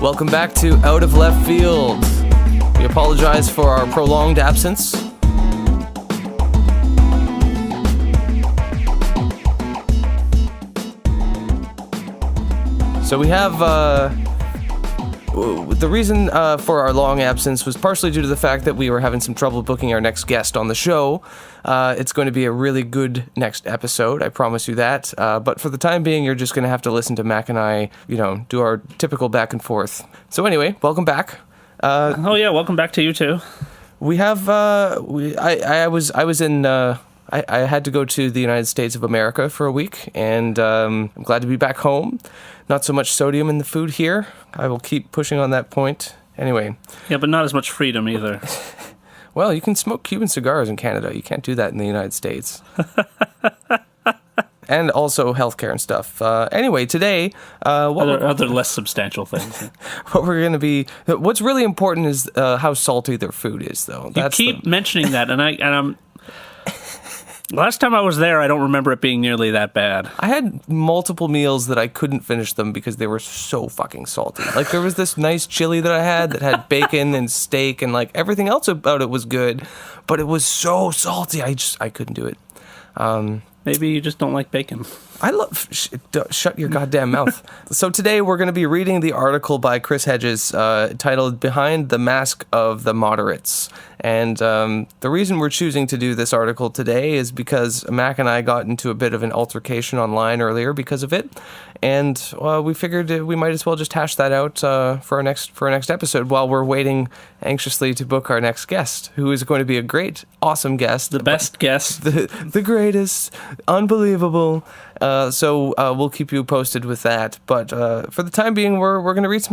Welcome back to Out of Left Field. We apologize for our prolonged absence. So we have, the reason for our long absence was partially due to the fact that we were having some trouble booking our next guest on the show. It's going to be a really good next episode, I promise you that. But for the time being, you're just going to have to listen to Mac and I, do our typical back and forth. So anyway, welcome back. Welcome back to you too. We have, I had to go to the United States of America for a week, and I'm glad to be back home. Not so much sodium in the food here. I will keep pushing on that point. Anyway. Yeah, but not as much freedom either. Well, you can smoke Cuban cigars in Canada. You can't do that in the United States. And also healthcare and stuff. Anyway, today... other less substantial things. What's really important is how salty their food is, though. You keep mentioning that, and I'm... Last time I was there, I don't remember it being nearly that bad. I had multiple meals that I couldn't finish them because they were so fucking salty. Like, there was this nice chili that I had that had bacon and steak, and, like, everything else about it was good, but it was so salty, I couldn't do it. Maybe you just don't like bacon. Shut your goddamn mouth. So today we're going to be reading the article by Chris Hedges titled Behind the Mask of the Moderates. And the reason we're choosing to do this article today is because Mac and I got into a bit of an altercation online earlier because of it. And we figured we might as well just hash that out for our next episode while we're waiting anxiously to book our next guest, who is going to be a great, awesome guest. The best guest. The greatest, unbelievable. So we'll keep you posted with that. But for the time being, we're going to read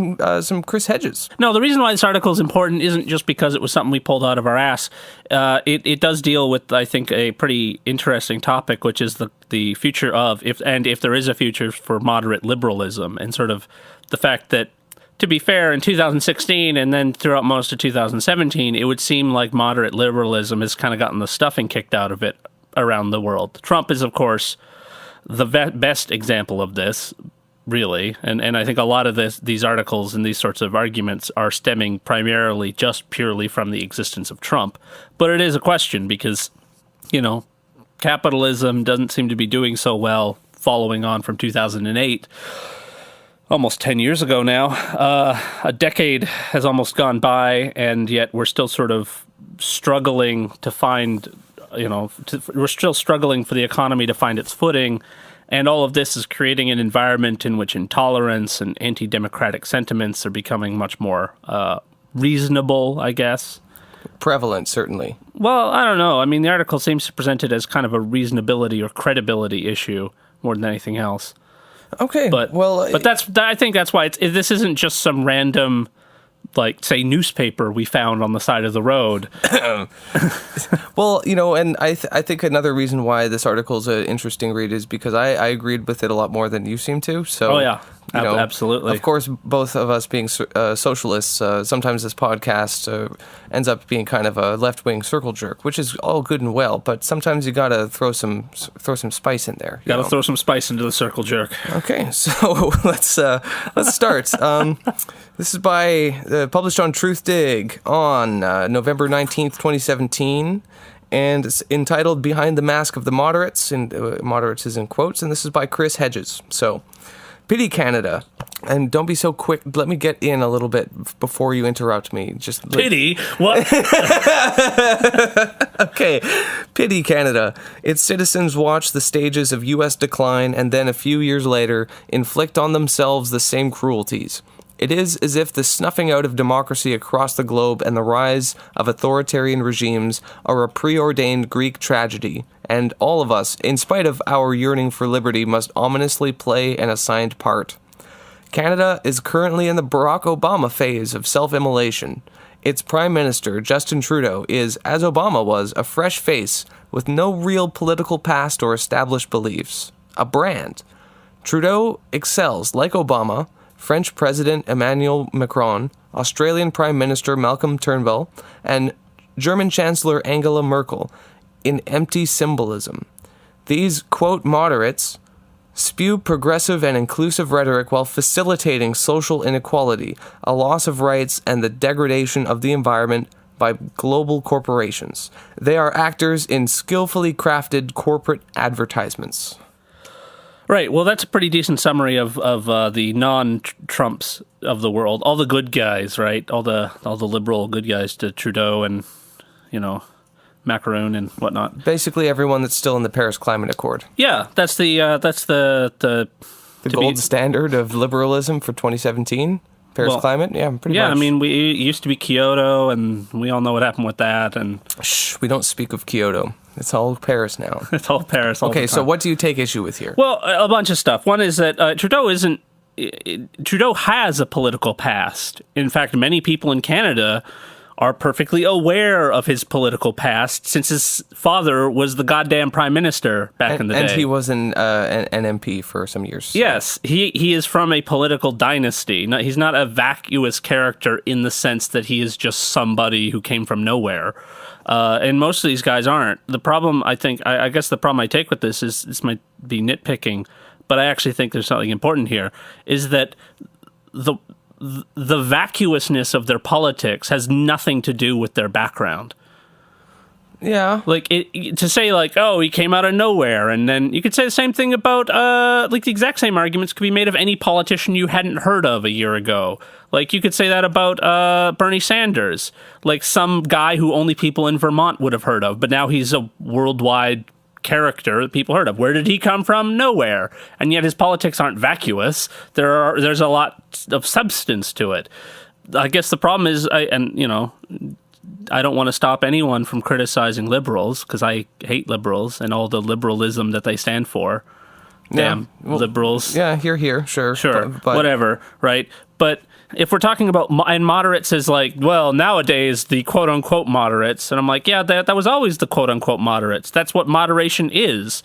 some Chris Hedges. No, the reason why this article is important isn't just because it was something we pulled out of our ass. It does deal with, I think, a pretty interesting topic, which is the future of, if there is a future for moderate liberalism, and sort of the fact that, to be fair, in 2016 and then throughout most of 2017, it would seem like moderate liberalism has kind of gotten the stuffing kicked out of it around the world. Trump is, of course, the best example of this, really. And I think a lot of these articles and these sorts of arguments are stemming primarily just purely from the existence of Trump. But it is a question because, capitalism doesn't seem to be doing so well following on from 2008. Almost 10 years ago now. A decade has almost gone by, and yet we're still sort of struggling to find... we're still struggling for the economy to find its footing, and all of this is creating an environment in which intolerance and anti-democratic sentiments are becoming much more reasonable, I guess. Prevalent, certainly. Well, I don't know. I mean, the article seems to present it as kind of a reasonability or credibility issue more than anything else. Okay, but I think that's why this isn't just some random, like, say, newspaper we found on the side of the road. Well, and I think another reason why this article is an interesting read is because I agreed with it a lot more than you seem to. So, oh, yeah. Absolutely. Of course, both of us being socialists, sometimes this podcast ends up being kind of a left-wing circle jerk, which is all good and well, but sometimes you gotta throw some spice in there. Gotta throw some spice into the circle jerk. Okay, so let's start. This is published on Truthdig on November 19th, 2017, and it's entitled Behind the Mask of the Moderates, and moderates is in quotes, and this is by Chris Hedges. So, pity Canada, and don't be so quick. Let me get in a little bit before you interrupt me. Pity? What? Okay, pity Canada. Its citizens watch the stages of U.S. decline and then a few years later inflict on themselves the same cruelties. It is as if the snuffing out of democracy across the globe and the rise of authoritarian regimes are a preordained Greek tragedy, and all of us, in spite of our yearning for liberty, must ominously play an assigned part. Canada is currently in the Barack Obama phase of self-immolation. Its Prime Minister, Justin Trudeau, is, as Obama was, a fresh face with no real political past or established beliefs. A brand. Trudeau excels, like Obama, French President Emmanuel Macron, Australian Prime Minister Malcolm Turnbull, and German Chancellor Angela Merkel in empty symbolism. These, quote, moderates, spew progressive and inclusive rhetoric while facilitating social inequality, a loss of rights, and the degradation of the environment by global corporations. They are actors in skillfully crafted corporate advertisements. Right. Well, that's a pretty decent summary of the non-Trumps of the world, all the good guys, right? All the liberal good guys to Trudeau and, Macron and whatnot. Basically, everyone that's still in the Paris Climate Accord. Yeah, that's the gold standard of liberalism for 2017. Paris climate, yeah, pretty much. Yeah, I mean, it used to be Kyoto, and we all know what happened with that. And shh, we don't speak of Kyoto. It's all Paris now. It's all Paris. Okay, so what do you take issue with here? Well, a bunch of stuff. One is that Trudeau has a political past. In fact, many people in Canada are perfectly aware of his political past since his father was the goddamn prime minister back in the day. And he was an MP for some years. Yes, he is from a political dynasty. No, he's not a vacuous character in the sense that he is just somebody who came from nowhere. And most of these guys aren't. The problem, I guess the problem I take with this is, this might be nitpicking, but I actually think there's something important here, is that the vacuousness of their politics has nothing to do with their background. Yeah. Like, to say, like, oh, he came out of nowhere, and then you could say the same thing about, the exact same arguments could be made of any politician you hadn't heard of a year ago. Like, you could say that about Bernie Sanders, like some guy who only people in Vermont would have heard of, but now he's a worldwide character that people heard of. Where did he come from? Nowhere. And yet his politics aren't vacuous. There's a lot of substance to it. I guess the problem is, I don't want to stop anyone from criticizing liberals, because I hate liberals and all the liberalism that they stand for. Damn liberals. Yeah, here, sure. But whatever, right? But if we're talking about, and moderates is like, well, nowadays the quote-unquote moderates, and I'm like, yeah, that was always the quote-unquote moderates. That's what moderation is.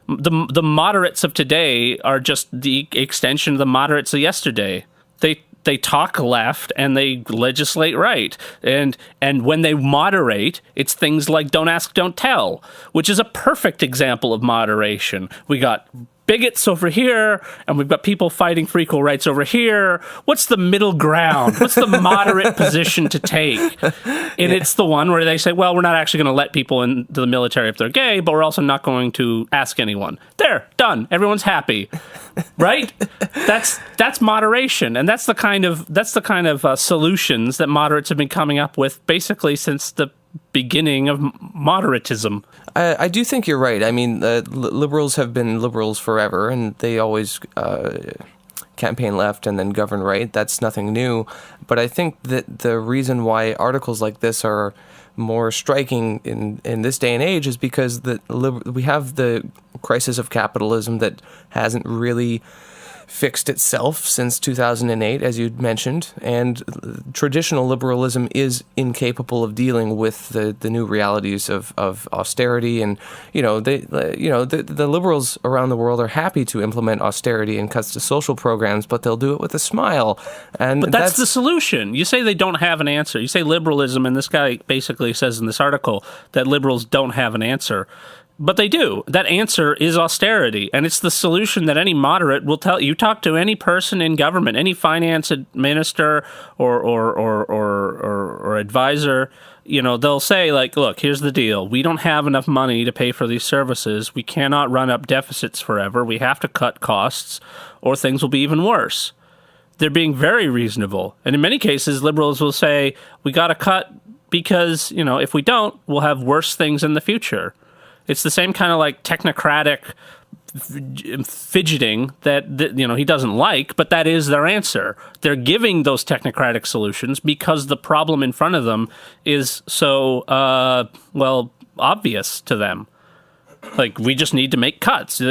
The moderates of today are just the extension of the moderates of yesterday. They talk left and they legislate right. And when they moderate, it's things like don't ask, don't tell, which is a perfect example of moderation. We got bigots over here, and we've got people fighting for equal rights over here. What's the middle ground? What's the moderate position to take? And it's the one where they say, well, we're not actually going to let people into the military if they're gay, but we're also not going to ask anyone. There, done. Everyone's happy, right? That's moderation, and that's the kind of solutions that moderates have been coming up with basically since the beginning of moderatism. I do think you're right. I mean, liberals have been liberals forever, and they always campaign left and then govern right. That's nothing new. But I think that the reason why articles like this are more striking in this day and age is because we have the crisis of capitalism that hasn't really fixed itself since 2008, as you mentioned, and traditional liberalism is incapable of dealing with the new realities of austerity. And the liberals around the world are happy to implement austerity and cuts to social programs, but they'll do it with a smile. But that's the solution. You say they don't have an answer. You say liberalism, and this guy basically says in this article that liberals don't have an answer. But they do. That answer is austerity, and it's the solution that any moderate will tell. You talk to any person in government, any finance minister or advisor, they'll say, like, look, here's the deal. We don't have enough money to pay for these services. We cannot run up deficits forever. We have to cut costs, or things will be even worse. They're being very reasonable. And in many cases, liberals will say, we got to cut because, if we don't, we'll have worse things in the future. It's the same kind of like technocratic fidgeting that he doesn't like, but that is their answer. They're giving those technocratic solutions because the problem in front of them is so obvious to them. Like, we just need to make cuts.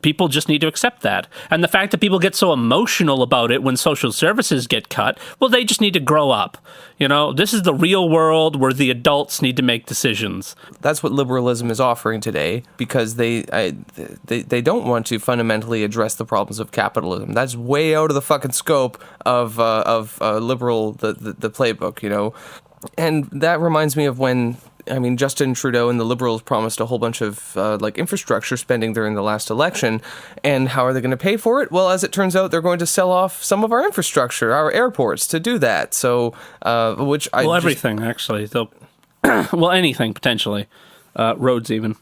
People just need to accept that. And the fact that people get so emotional about it when social services get cut, well, they just need to grow up. This is the real world where the adults need to make decisions. That's what liberalism is offering today, because they don't want to fundamentally address the problems of capitalism. That's way out of the fucking scope of liberal the playbook. And that reminds me of when I mean, Justin Trudeau and the Liberals promised a whole bunch of infrastructure spending during the last election. And how are they going to pay for it? Well, as it turns out, they're going to sell off some of our infrastructure, our airports, to do that. So, everything, actually. They'll well, anything, potentially. Roads, even.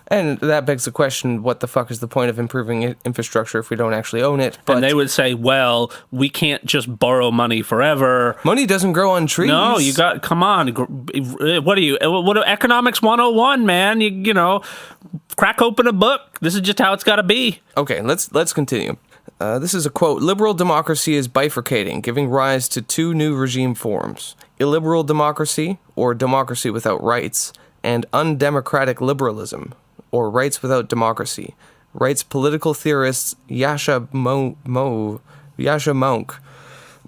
And that begs the question, what the fuck is the point of improving infrastructure if we don't actually own it? But and they would say, well, we can't just borrow money forever. Money doesn't grow on trees. No, come on. What economics 101, man? You know, crack open a book. This is just how it's got to be. Okay, let's continue. This is a quote. Liberal democracy is bifurcating, giving rise to two new regime forms. Illiberal democracy, or democracy without rights, and undemocratic liberalism, or rights without democracy, writes political theorist Yasha Monk.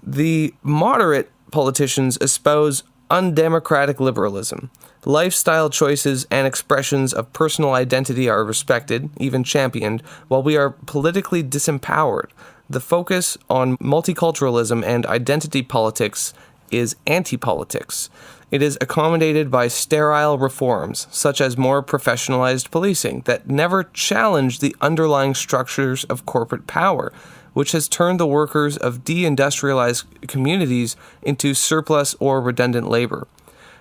The moderate politicians espouse undemocratic liberalism. Lifestyle choices and expressions of personal identity are respected, even championed, while we are politically disempowered. The focus on multiculturalism and identity politics is anti-politics. It is accommodated by sterile reforms, such as more professionalized policing, that never challenge the underlying structures of corporate power, which has turned the workers of deindustrialized communities into surplus or redundant labor.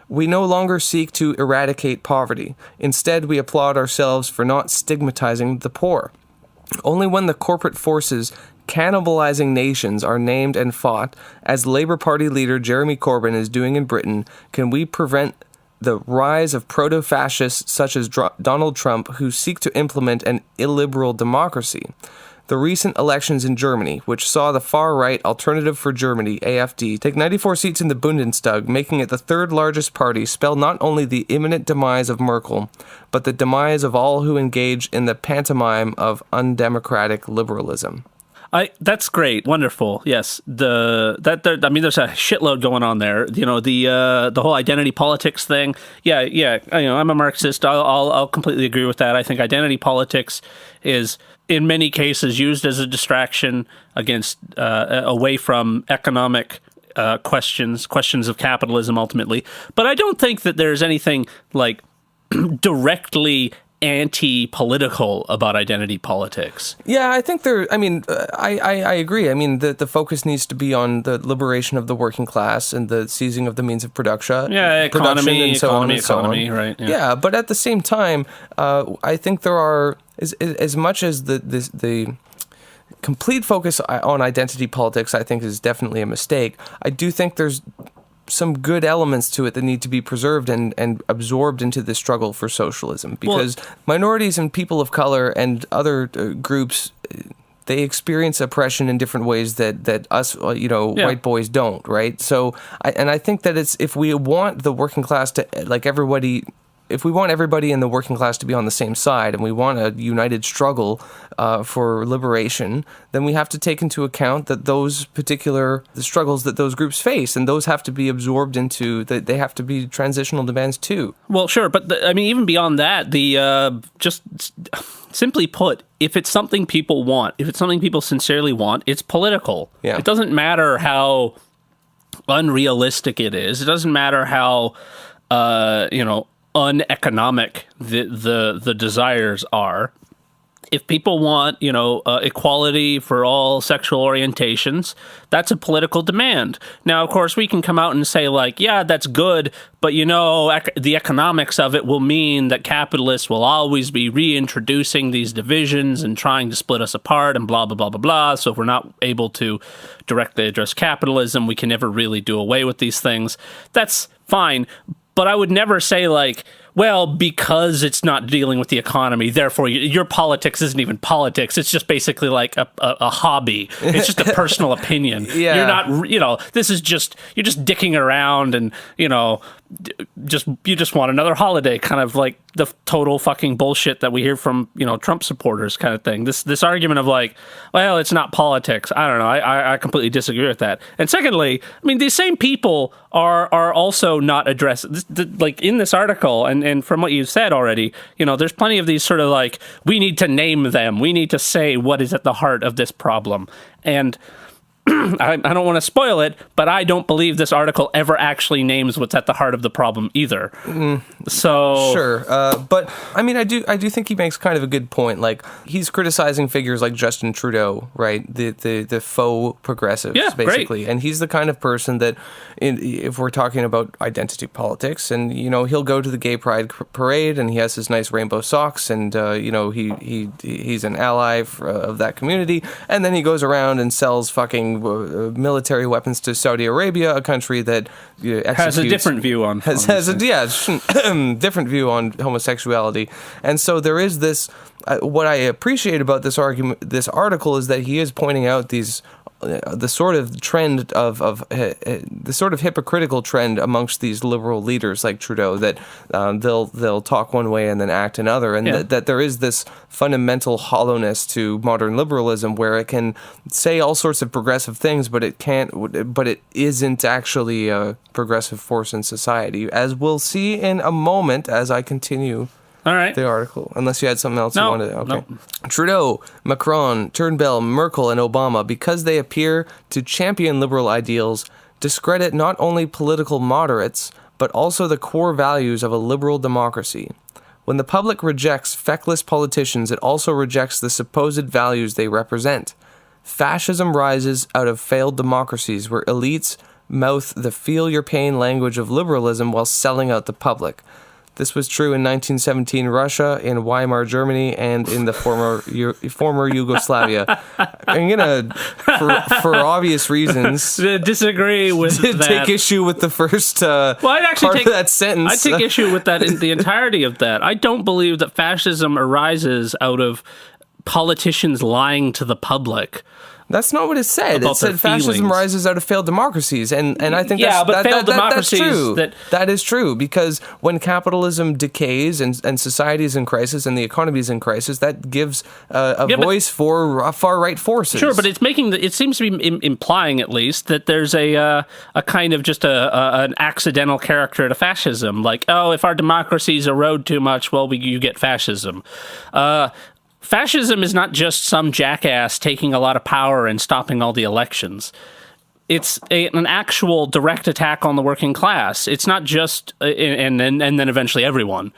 We no longer seek to eradicate poverty. Instead, we applaud ourselves for not stigmatizing the poor. Only when the corporate forces cannibalizing nations are named and fought, as Labour Party leader Jeremy Corbyn is doing in Britain, can we prevent the rise of proto-fascists such as Donald Trump who seek to implement an illiberal democracy. The recent elections in Germany, which saw the far-right Alternative for Germany, AfD, take 94 seats in the Bundestag, making it the third largest party, spell not only the imminent demise of Merkel, but the demise of all who engage in the pantomime of undemocratic liberalism. That's great, wonderful. Yes, there's a shitload going on there. You know, the whole identity politics thing. Yeah. You know, I'm a Marxist. I'll completely agree with that. I think identity politics is, in many cases, used as a distraction against away from economic questions of capitalism ultimately. But I don't think that there's anything like directly anti-political about identity politics. Yeah, I think I agree. I mean, the focus needs to be on the liberation of the working class and the seizing of the means of production. Yeah, economy, and so on and so on. Right. Yeah, but at the same time, I think there are, as much as the complete focus on identity politics, I think, is definitely a mistake. I do think there's some good elements to it that need to be preserved and absorbed into the struggle for socialism, because minorities and people of color and other groups, they experience oppression in different ways that us, white boys don't, right? So, I think that if we want the working class to, if we want everybody in the working class to be on the same side and we want a united struggle for liberation, then we have to take into account that the struggles that those groups face, and those have to be absorbed into, they have to be transitional demands too. Well, sure, but even beyond that, just simply put, if it's something people want, if it's something people sincerely want, it's political. Yeah. It doesn't matter how unrealistic it is. It doesn't matter how, uneconomic the desires are. If people want, equality for all sexual orientations, that's a political demand. Now, of course, we can come out and say, yeah, that's good, but, the economics of it will mean that capitalists will always be reintroducing these divisions and trying to split us apart and blah, blah, blah, blah, blah. So if we're not able to directly address capitalism, we can never really do away with these things. That's fine. But I would never say, because it's not dealing with the economy, therefore your politics isn't even politics. It's just basically like a hobby. It's just a personal opinion. Yeah. You're not, this is just, you're just dicking around and, you just want another holiday, kind of like the total fucking bullshit that we hear from, Trump supporters kind of thing. This argument of it's not politics. I don't know. I completely disagree with that. And secondly, these same people are also not addressed, in this article and from what you've said already, there's plenty of these sort of we need to name them. We need to say what is at the heart of this problem. And I don't want to spoil it, but I don't believe this article ever actually names what's at the heart of the problem either. So sure, but I mean, I do think he makes kind of a good point. Like, he's criticizing figures like Justin Trudeau, right? The faux progressives, basically, great. And he's the kind of person that, if we're talking about identity politics, and he'll go to the gay pride parade, and he has his nice rainbow socks, and he's an ally of that community, and then he goes around and sells fucking military weapons to Saudi Arabia, a country that has a different view on different view on homosexuality. And so there is this. What I appreciate about this article is that he is pointing out the sort of trend of the sort of hypocritical trend amongst these liberal leaders like Trudeau, that they'll talk one way and then act another, and that there is this fundamental hollowness to modern liberalism where it can say all sorts of progressive things, but it isn't actually a progressive force in society, as we'll see in a moment as I continue. All right. The article, unless you had something else you wanted. Okay. No. Trudeau, Macron, Turnbull, Merkel, and Obama, because they appear to champion liberal ideals, discredit not only political moderates, but also the core values of a liberal democracy. When the public rejects feckless politicians, it also rejects the supposed values they represent. Fascism rises out of failed democracies where elites mouth the feel-your-pain language of liberalism while selling out the public. This was true in 1917 Russia, in Weimar Germany, and in the former Yugoslavia. I'm gonna, for obvious reasons, disagree with that. Take issue with the first part of that sentence. I take issue with that in the entirety of that. I don't believe that fascism arises out of politicians lying to the public. That's not what it said. It said fascism rises out of failed democracies, and I think that's true. That is true, because when capitalism decays and society is in crisis and the economy is in crisis, that gives a voice for far right forces. Sure, but it seems to be implying, at least, that there's a kind of just an accidental character to fascism. Like, oh, if our democracies erode too much, well, you get fascism. Fascism is not just some jackass taking a lot of power and stopping all the elections. It's an actual direct attack on the working class. It's not just, and then eventually everyone.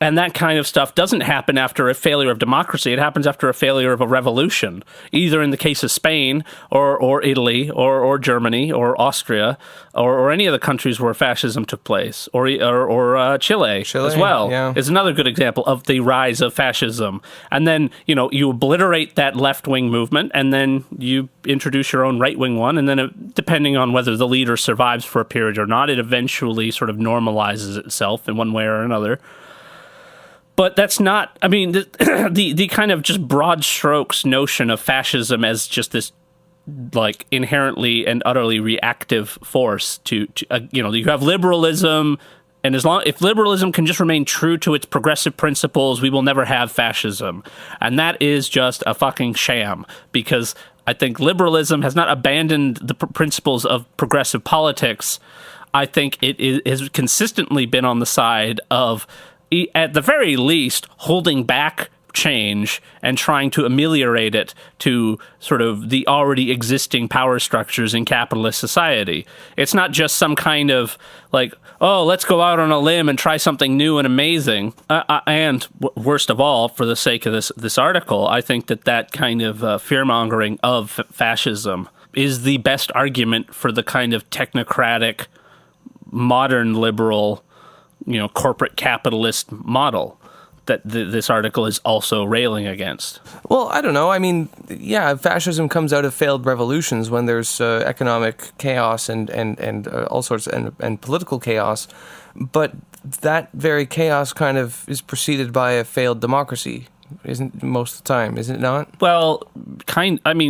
And that kind of stuff doesn't happen after a failure of democracy. It happens after a failure of a revolution, either in the case of Spain or Italy or Germany or Austria or any of the countries where fascism took place, or Chile as well is another good example of the rise of fascism. And then, you obliterate that left-wing movement, and then you introduce your own right-wing one, and then depending on whether the leader survives for a period or not, it eventually sort of normalizes itself in one way or another. But that's not, I mean, the kind of just broad strokes notion of fascism as just this, like, inherently and utterly reactive force to you have liberalism, and if liberalism can just remain true to its progressive principles, we will never have fascism. And that is just a fucking sham, because I think liberalism has not abandoned the principles of progressive politics. I think it has consistently been on the side of, at the very least, holding back change and trying to ameliorate it to sort of the already existing power structures in capitalist society. It's not just some kind of like, oh, let's go out on a limb and try something new and amazing. And worst of all, for the sake of this article, I think that kind of fear-mongering of fascism is the best argument for the kind of technocratic, modern liberal, corporate capitalist model that this article is also railing against. Well, I don't know. I mean, fascism comes out of failed revolutions when there's economic chaos and all sorts and political chaos, but that very chaos kind of is preceded by a failed democracy, isn't most of the time, is it not? Well,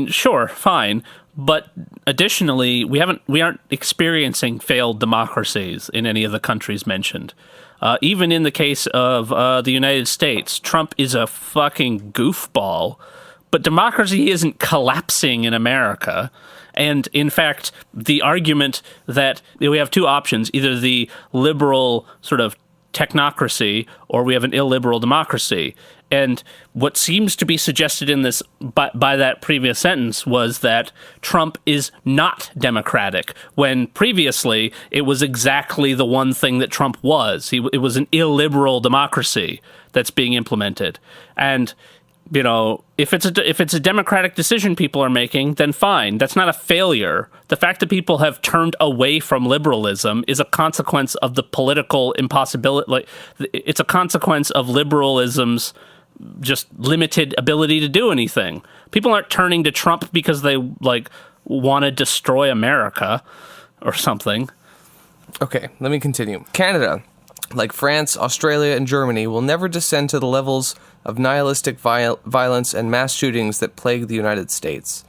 sure, fine. But additionally, we aren't experiencing failed democracies in any of the countries mentioned. Even in the case of the United States, Trump is a fucking goofball, but democracy isn't collapsing in America. And in fact, the argument that we have two options, either the liberal sort of technocracy or we have an illiberal democracy. And what seems to be suggested in this by that previous sentence was that Trump is not democratic, when previously it was exactly the one thing that Trump was. It was an illiberal democracy that's being implemented. And if it's a democratic decision people are making, then fine. That's not a failure. The fact that people have turned away from liberalism is a consequence of the political impossibility. Like, it's a consequence of liberalism's just limited ability to do anything. People aren't turning to Trump because they want to destroy America or something. Okay, let me continue. Canada, like France, Australia, and Germany, will never descend to the levels of nihilistic violence and mass shootings that plague the United States.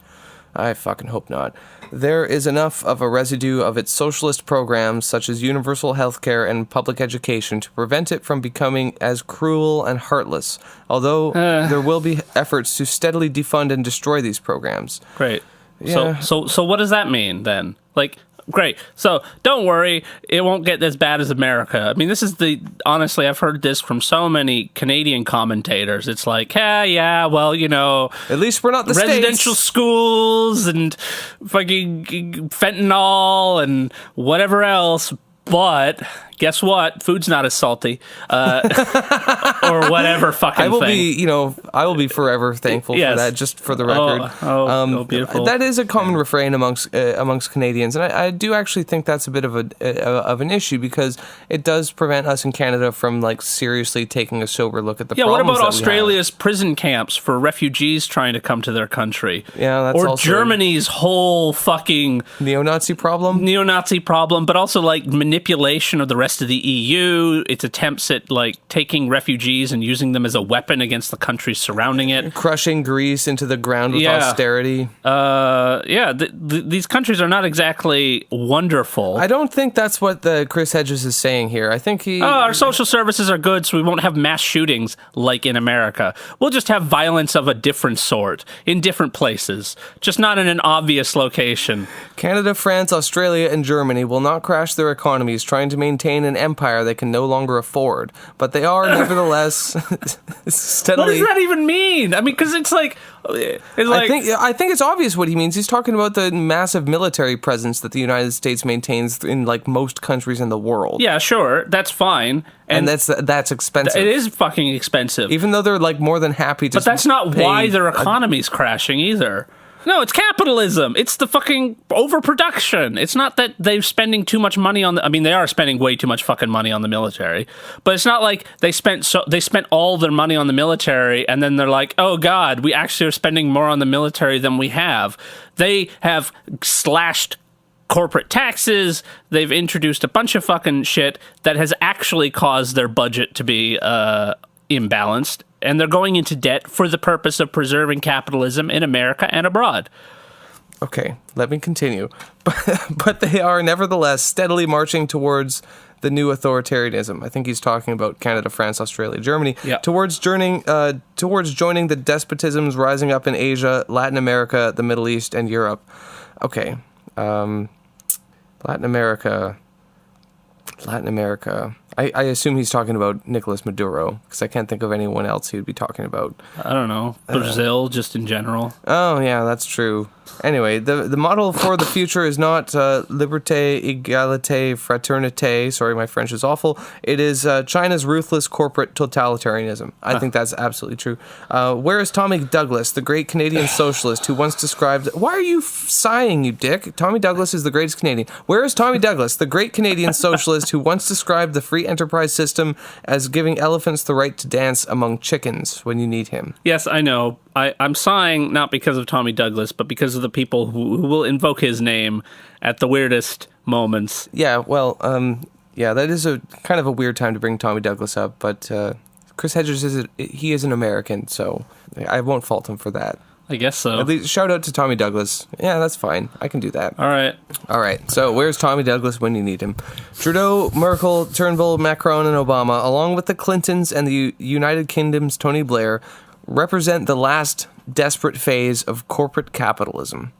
I fucking hope not. There is enough of a residue of its socialist programs, such as universal health care and public education, to prevent it from becoming as cruel and heartless, although there will be efforts to steadily defund and destroy these programs. Great. Yeah. So what does that mean, then? Great. So don't worry, it won't get as bad as America. I mean, honestly, I've heard this from so many Canadian commentators. It's like, yeah, well, at least we're not the residential States. Schools and fucking fentanyl and whatever else. But guess what? Food's not as salty, or whatever fucking thing. I will be forever thankful for that. Just for the record, beautiful. That is a common refrain amongst Canadians, and I do actually think that's a bit of an issue, because it does prevent us in Canada from seriously taking a sober look at the problems. Yeah, what about that Australia's prison camps for refugees trying to come to their country? Yeah, that's or also Germany's whole fucking neo-Nazi problem, but also manipulation of the rest of the EU, its attempts at taking refugees and using them as a weapon against the countries surrounding it, crushing Greece into the ground with austerity. These countries are not exactly wonderful. I don't think that's what Chris Hedges is saying here. I think our social services are good, so we won't have mass shootings like in America. We'll just have violence of a different sort in different places, just not in an obvious location. Canada, France, Australia, and Germany will not crash their economies trying to maintain an empire they can no longer afford, but they are nevertheless steadily. What does that even mean? I mean, because it's like I think it's obvious what he means. He's talking about the massive military presence that the United States maintains in most countries in the world. Yeah, sure, that's fine, and that's expensive. It is fucking expensive, even though they're more than happy to. But that's not why their economy's crashing either. No, it's capitalism. It's the fucking overproduction. It's not that they're spending too much money on they are spending way too much fucking money on the military. But it's not like they spent all their money on the military and then they're like, "Oh god, we actually are spending more on the military than we have." They have slashed corporate taxes. They've introduced a bunch of fucking shit that has actually caused their budget to be imbalanced. And they're going into debt for the purpose of preserving capitalism in America and abroad. Okay, let me continue. But they are nevertheless steadily marching towards the new authoritarianism. I think he's talking about Canada, France, Australia, Germany. Yeah. Towards joining the despotisms rising up in Asia, Latin America, the Middle East, and Europe. Okay, Latin America. I assume he's talking about Nicolas Maduro, because I can't think of anyone else he would be talking about. I don't know. Brazil, just in general. Oh, yeah, that's true. Anyway, the model for the future is not liberté, égalité, fraternité. Sorry, my French is awful. It is China's ruthless corporate totalitarianism. I think that's absolutely true. Where is Tommy Douglas, the great Canadian socialist who once described... Why are you sighing, you dick? Tommy Douglas is the greatest Canadian. Where is Tommy Douglas, the great Canadian socialist who once described the free enterprise system as giving elephants the right to dance among chickens when you need him? Yes, I know. I'm sighing not because of Tommy Douglas, but because of the people who will invoke his name at the weirdest moments. Yeah, well, that is a kind of a weird time to bring Tommy Douglas up, but Chris Hedges is an American, so I won't fault him for that. I guess so. At least shout out to Tommy Douglas. Yeah, that's fine. I can do that. All right. So where's Tommy Douglas when you need him? Trudeau, Merkel, Turnbull, Macron, and Obama, along with the Clintons and the United Kingdom's Tony Blair, represent the last desperate phase of corporate capitalism.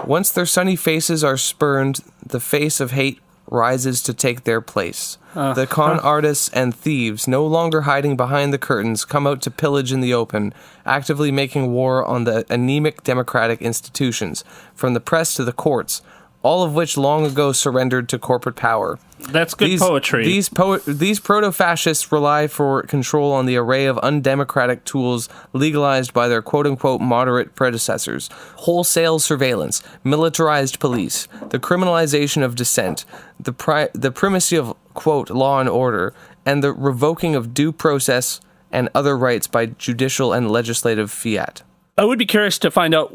Once their sunny faces are spurned, the face of hate rises to take their place. The con artists and thieves, no longer hiding behind the curtains, come out to pillage in the open, actively making war on the anemic democratic institutions, from the press to the courts, all of which long ago surrendered to corporate power. That's good poetry. These proto-fascists rely for control on the array of undemocratic tools legalized by their quote-unquote moderate predecessors. Wholesale surveillance, militarized police, the criminalization of dissent, the primacy of, quote, law and order, and the revoking of due process and other rights by judicial and legislative fiat. I would be curious to find out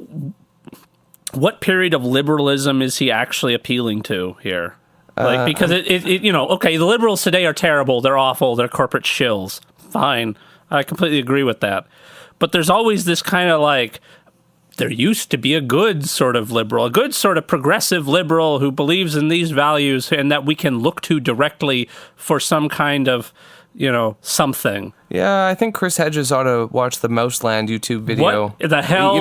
what period of liberalism is he actually appealing to here? Like, because okay, the liberals today are terrible, they're awful, they're corporate shills. Fine, I completely agree with that. But there's always this kind of like, there used to be a good sort of liberal, a good sort of progressive liberal who believes in these values and that we can look to directly for some kind of, something. Yeah, I think Chris Hedges ought to watch the Mouseland YouTube video. What the hell?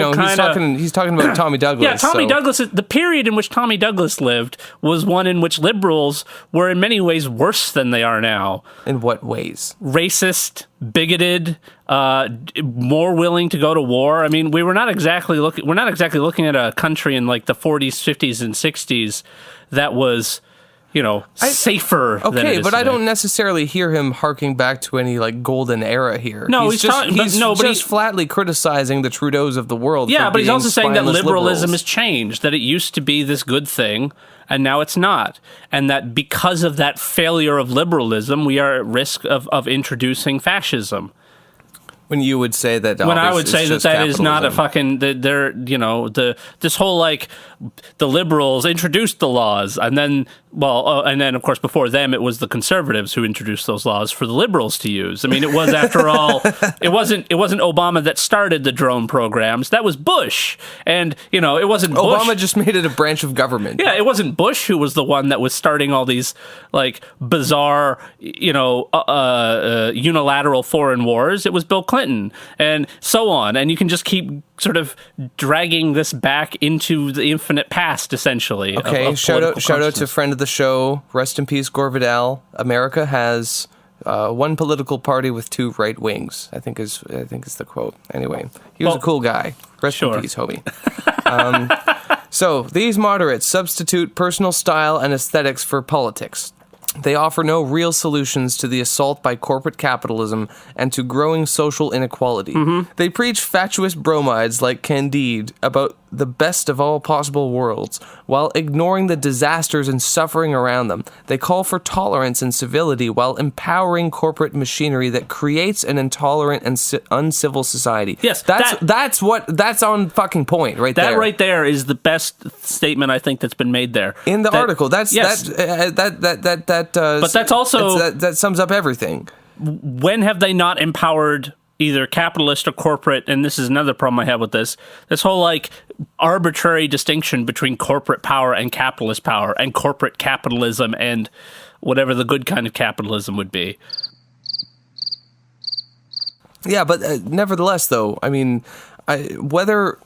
He's talking about Tommy Douglas. Yeah, Tommy Douglas. The period in which Tommy Douglas lived was one in which liberals were in many ways worse than they are now. In what ways? Racist, bigoted, more willing to go to war. I mean, we're not exactly looking at a country in like the 40s, 50s, and 60s that was, safer than it is but today. I don't necessarily hear him harking back to any like golden era here. No, he's just flatly criticizing the Trudeaus of the world. Yeah, but he's also saying that liberalism liberals. has changed, that it used to be this good thing, and now it's not. And that because of that failure of liberalism, we are at risk of introducing fascism. When you would say that, when I would say that is not a fucking, this whole like, the liberals introduced the laws, and then of course before them it was the conservatives who introduced those laws for the liberals to use. I mean, it was after all, it wasn't Obama that started the drone programs. That was Bush, and it wasn't Bush. Obama just made it a branch of government. Yeah, it wasn't Bush who was the one that was starting all these like bizarre, unilateral foreign wars. It was Bill Clinton, and so on. And you can just keep sort of dragging this back into the infinite past, essentially. Okay, shout out to friend of the show, rest in peace, Gore Vidal. America has one political party with two right wings. I think is the quote. Anyway, he was a cool guy. Rest in peace, homie. So these moderates substitute personal style and aesthetics for politics. They offer no real solutions to the assault by corporate capitalism and to growing social inequality. Mm-hmm. They preach fatuous bromides like Candide about the best of all possible worlds, while ignoring the disasters and suffering around them. They call for tolerance and civility while empowering corporate machinery that creates an intolerant and uncivil society. Yes, that's on fucking point right there. That right there is the best statement I think that's been made there in the article. But that's also that sums up everything. When have they not empowered either capitalist or corporate? And this is another problem I have with this whole like arbitrary distinction between corporate power and capitalist power, and corporate capitalism and whatever the good kind of capitalism would be. Yeah, but nevertheless, though, I mean, whether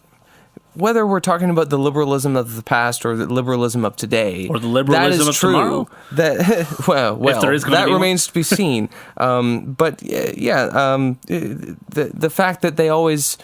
we're talking about the liberalism of the past or the liberalism of today, or the liberalism of tomorrow, if there is that remains to be seen. But the fact that they always,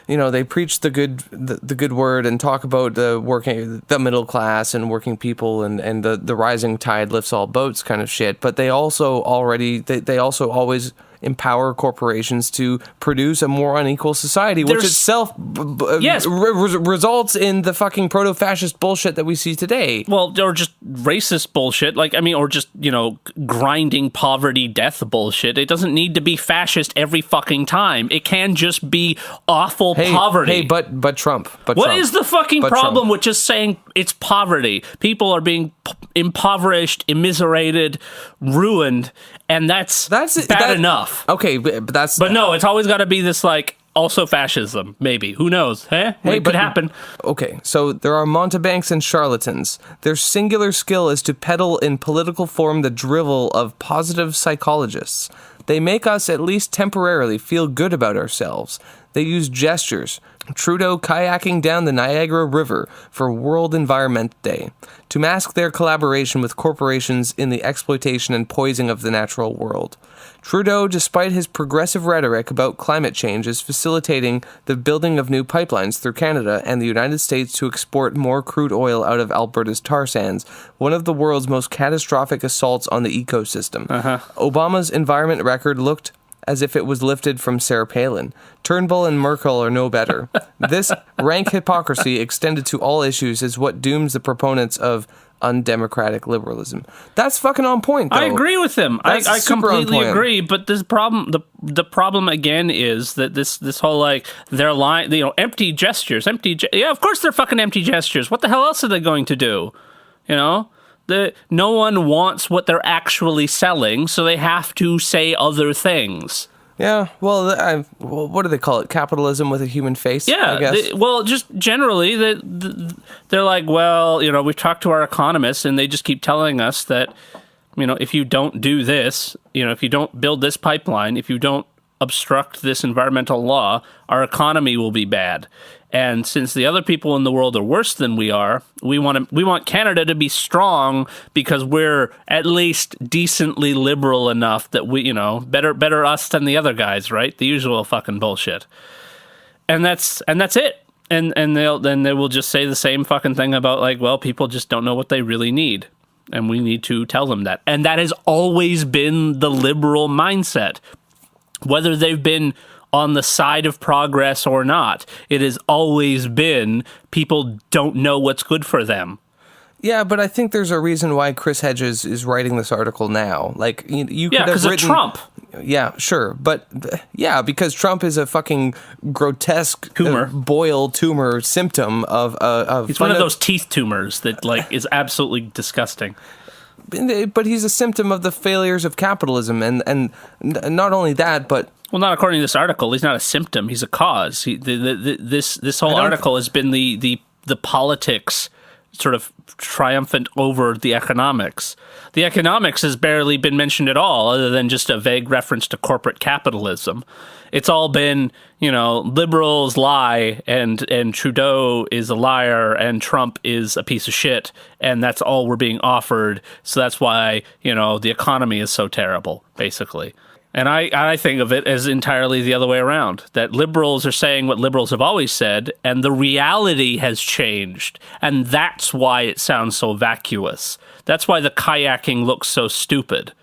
they preach the good word and talk about the middle class and working people and the rising tide lifts all boats kind of shit. But they also always empower corporations to produce a more unequal society, which itself results in the fucking proto-fascist bullshit that we see today. Well, or just racist bullshit, or just, grinding poverty death bullshit. It doesn't need to be fascist every fucking time. It can just be awful poverty. Hey, but Trump. What is the fucking problem with just saying it's poverty? People are being impoverished, immiserated, ruined, and that's bad enough. Okay, but no, it's always got to be this like also fascism. Maybe, who knows? It could happen. Okay, so there are mountebanks and charlatans. Their singular skill is to peddle in political form the drivel of positive psychologists. They make us at least temporarily feel good about ourselves. They use gestures. Trudeau kayaking down the Niagara River for World Environment Day to mask their collaboration with corporations in the exploitation and poisoning of the natural world. Trudeau, despite his progressive rhetoric about climate change, is facilitating the building of new pipelines through Canada and the United States to export more crude oil out of Alberta's tar sands, one of the world's most catastrophic assaults on the ecosystem. Obama's environment record looked as if it was lifted from Sarah Palin. Turnbull and Merkel are no better. This rank hypocrisy extended to all issues is what dooms the proponents of undemocratic liberalism. That's fucking on point, though. I agree with him. I completely agree. But this problem, the problem again is that this whole like they're lying, empty gestures, yeah, of course they're fucking empty gestures. What the hell else are they going to do? No one wants what they're actually selling, so they have to say other things. Yeah, well, what do they call it? Capitalism with a human face? Yeah, I guess. just generally, they're like, well, we've talked to our economists, and they just keep telling us that, if you don't do this, if you don't build this pipeline, if you don't obstruct this environmental law, our economy will be bad. And since the other people in the world are worse than we are, we want Canada to be strong because we're at least decently liberal enough that we, better us than the other guys, right? The usual fucking bullshit. And that's it. And they will just say the same fucking thing about like, well, people just don't know what they really need. And we need to tell them that. And that has always been the liberal mindset. Whether they've been on the side of progress or not, it has always been people don't know what's good for them. Yeah, but I think there's a reason why Chris Hedges is writing this article now. Like, you could have because written... of Trump. Yeah, sure. But, because Trump is a fucking grotesque boil tumor symptom of... He's one of those teeth tumors that, like, is absolutely disgusting. But he's a symptom of the failures of capitalism, and not only that, but... Well, not according to this article. He's not a symptom. He's a cause. This whole article has been the politics sort of triumphant over the economics. The economics has barely been mentioned at all, other than just a vague reference to corporate capitalism. It's all been, liberals lie, and Trudeau is a liar, and Trump is a piece of shit, and that's all we're being offered. So that's why, the economy is so terrible, basically. And I think of it as entirely the other way around, that liberals are saying what liberals have always said, and the reality has changed. And that's why it sounds so vacuous. That's why the kayaking looks so stupid,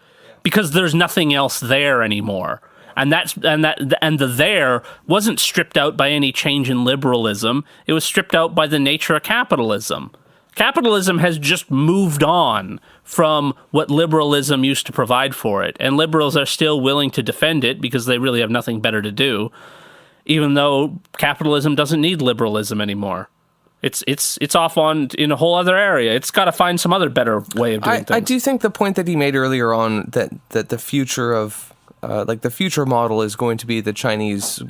because there's nothing else there anymore. And the there wasn't stripped out by any change in liberalism. It was stripped out by the nature of capitalism. Capitalism has just moved on from what liberalism used to provide for it. And liberals are still willing to defend it because they really have nothing better to do, even though capitalism doesn't need liberalism anymore. It's off in a whole other area. It's got to find some other better way of doing things. I do think the point that he made earlier on that the future of the future model is going to be the Chinese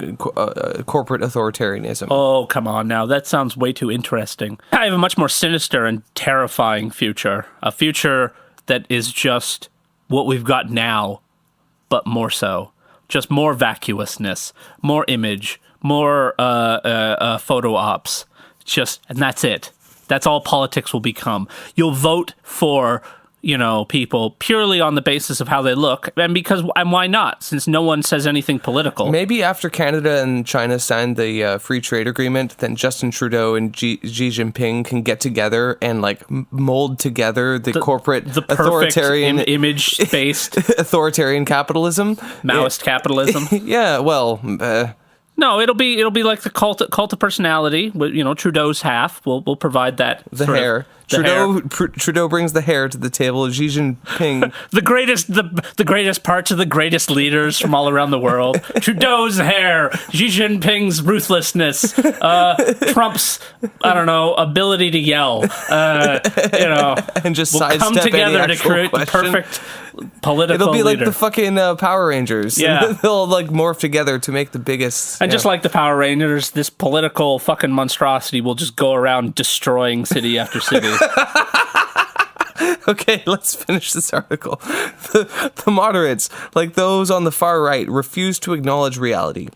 corporate authoritarianism. Oh, come on now. That sounds way too interesting. I have a much more sinister and terrifying future. A future that is just what we've got now, but more so. Just more vacuousness, more image, more photo ops. And that's it. That's all politics will become. You'll vote for people purely on the basis of how they look, and why not? Since no one says anything political. Maybe after Canada and China signed the free trade agreement, then Justin Trudeau and Xi Jinping can get together and like mold together the corporate authoritarian image-based authoritarian capitalism, Maoist capitalism. Yeah, well. No, it'll be like the cult of personality. Trudeau's half will provide that. The hair. Trudeau brings the hair to the table. Xi Jinping, the greatest parts of the greatest leaders from all around the world. Trudeau's hair, Xi Jinping's ruthlessness, Trump's ability to yell. And just we'll come together to create the perfect political It'll be leader. like the fucking Power Rangers. Yeah. They'll like morph together to make the biggest. And just like the Power Rangers, this political fucking monstrosity will just go around destroying city after city. Okay, let's finish this article. The moderates, like those on the far right, refuse to acknowledge reality.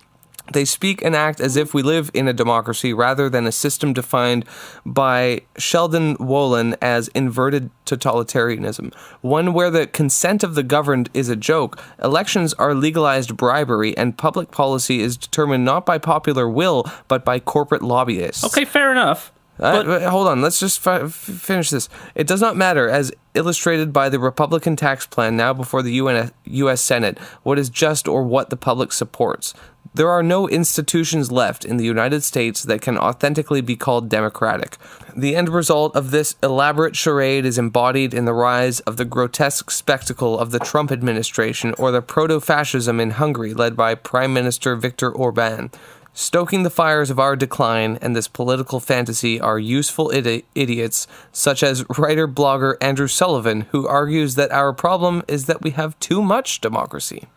They speak and act as if we live in a democracy rather than a system defined by Sheldon Wolin as inverted totalitarianism, one where the consent of the governed is a joke. Elections are legalized bribery, and public policy is determined not by popular will, but by corporate lobbyists. Okay, fair enough. Hold on, let's just finish this. It does not matter, as illustrated by the Republican tax plan now before the U.S. Senate, what is just or what the public supports. There are no institutions left in the United States that can authentically be called democratic. The end result of this elaborate charade is embodied in the rise of the grotesque spectacle of the Trump administration or the proto-fascism in Hungary led by Prime Minister Viktor Orban. Stoking the fires of our decline and this political fantasy are useful idiots such as writer-blogger Andrew Sullivan, who argues that our problem is that we have too much democracy.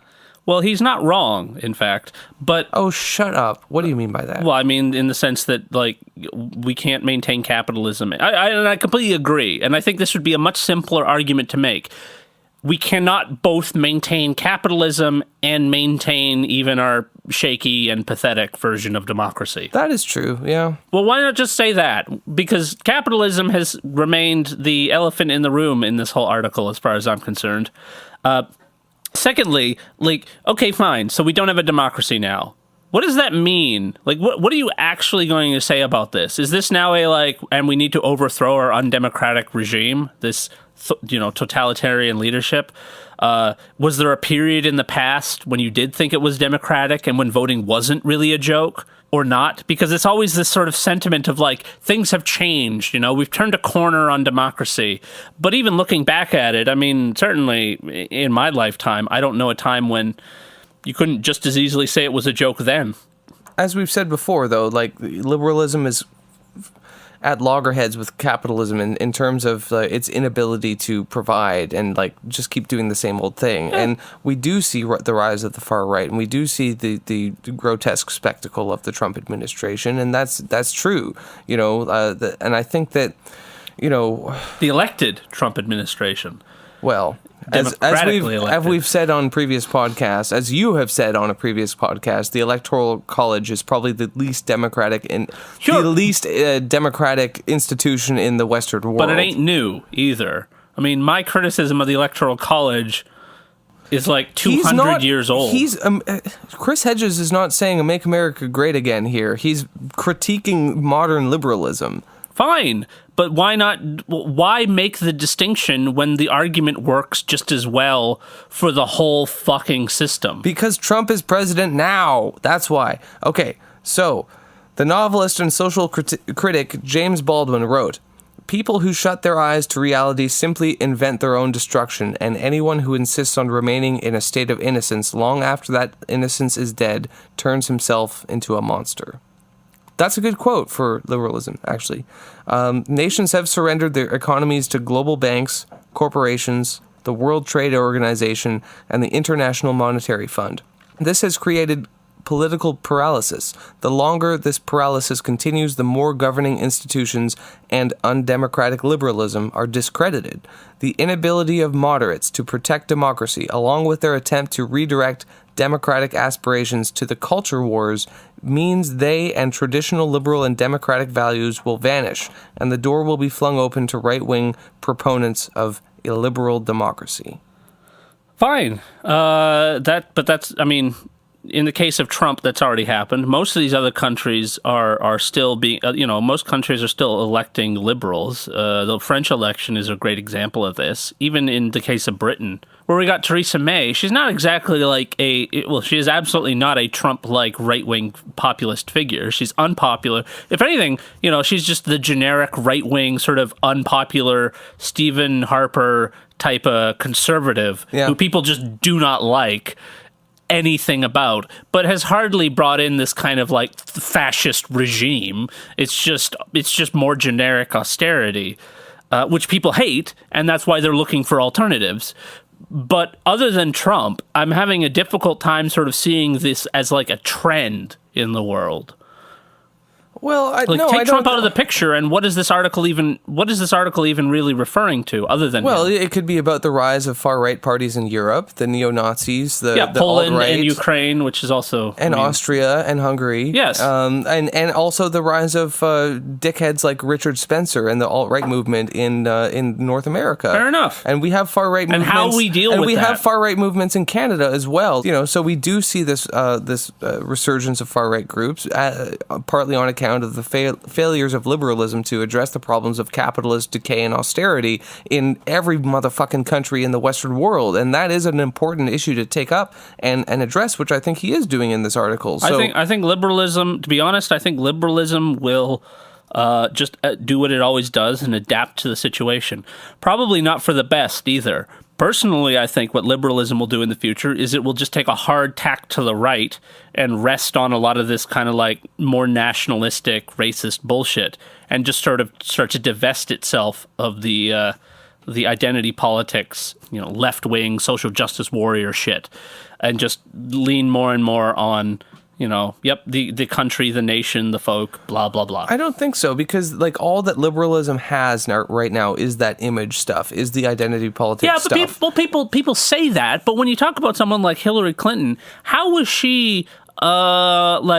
Well, he's not wrong, in fact, but... Oh, shut up. What do you mean by that? Well, I mean, in the sense that, like, we can't maintain capitalism. I completely agree, and I think this would be a much simpler argument to make. We cannot both maintain capitalism and maintain even our shaky and pathetic version of democracy. That is true, yeah. Well, why not just say that? Because capitalism has remained the elephant in the room in this whole article, as far as I'm concerned. Secondly, like, okay, fine, so we don't have a democracy now. What does that mean? Like, what are you actually going to say about this? Is this now and we need to overthrow our undemocratic regime, this, totalitarian leadership? Was there a period in the past when you did think it was democratic and when voting wasn't really a joke? Or not? Because it's always this sort of sentiment of like, things have changed, we've turned a corner on democracy. But even looking back at it, I mean, certainly in my lifetime, I don't know a time when you couldn't just as easily say it was a joke then. As we've said before, though, like, liberalism is at loggerheads with capitalism in terms of its inability to provide and like just keep doing the same old thing. Yeah. And we do see the rise of the far right, and we do see the grotesque spectacle of the Trump administration, and that's true. And I think that the elected Trump administration. Well, as we've said on previous podcasts, as you have said on a previous podcast, the Electoral College is probably the least democratic the least democratic institution in the Western world. But it ain't new either. I mean, my criticism of the Electoral College is like 200 years old. Chris Hedges is not saying "Make America Great Again" here. He's critiquing modern liberalism. Fine, but why not? Why make the distinction when the argument works just as well for the whole fucking system? Because Trump is president now. That's why. Okay, so the novelist and social critic James Baldwin wrote, "People who shut their eyes to reality simply invent their own destruction, and anyone who insists on remaining in a state of innocence long after that innocence is dead turns himself into a monster." That's a good quote for liberalism, actually. Nations have surrendered their economies to global banks, corporations, the World Trade Organization, and the International Monetary Fund. This has created political paralysis. The longer this paralysis continues, the more governing institutions and undemocratic liberalism are discredited. The inability of moderates to protect democracy, along with their attempt to redirect democratic aspirations to the culture wars, means they and traditional liberal and democratic values will vanish, and the door will be flung open to right-wing proponents of illiberal democracy. Fine. In the case of Trump, that's already happened. Most of these other countries are still being, most countries are still electing liberals. The French election is a great example of this. Even in the case of Britain, where we got Theresa May, she's not exactly like she is absolutely not a Trump-like right-wing populist figure. She's unpopular. If anything, she's just the generic right-wing sort of unpopular Stephen Harper type of conservative who people just do not like anything about, but has hardly brought in this kind of like fascist regime. It's just more generic austerity, which people hate, and that's why they're looking for alternatives. But other than Trump, I'm having a difficult time sort of seeing this as like a trend in the world. Well, Like, take Trump out of the picture, and what is this article even really referring to, other than Well, him? it could be about the rise of far-right parties in Europe, the neo-Nazis, the Poland alt-right, and Ukraine, which is also... Austria and Hungary. Yes. And also the rise of dickheads like Richard Spencer and the alt-right movement in North America. Fair enough. And we have far-right movements. And how we deal with that. And we have far-right movements in Canada as well. So we do see this resurgence of far-right groups, partly on account of the failures of liberalism to address the problems of capitalist decay and austerity in every motherfucking country in the Western world. And that is an important issue to take up and address, which I think he is doing in this article. So, I think liberalism, to be honest, I think liberalism will just do what it always does and adapt to the situation. Probably not for the best either. Personally, I think what liberalism will do in the future is it will just take a hard tack to the right and rest on a lot of this kind of like more nationalistic, racist bullshit, and just sort of start to divest itself of the identity politics, left-wing social justice warrior shit, and just lean more and more on, the country, the nation, the folk, blah, blah, blah. I don't think so, because like all that liberalism has right now is that image stuff, is the identity politics stuff. But people say that, but when you talk about someone like Hillary Clinton, how was she... what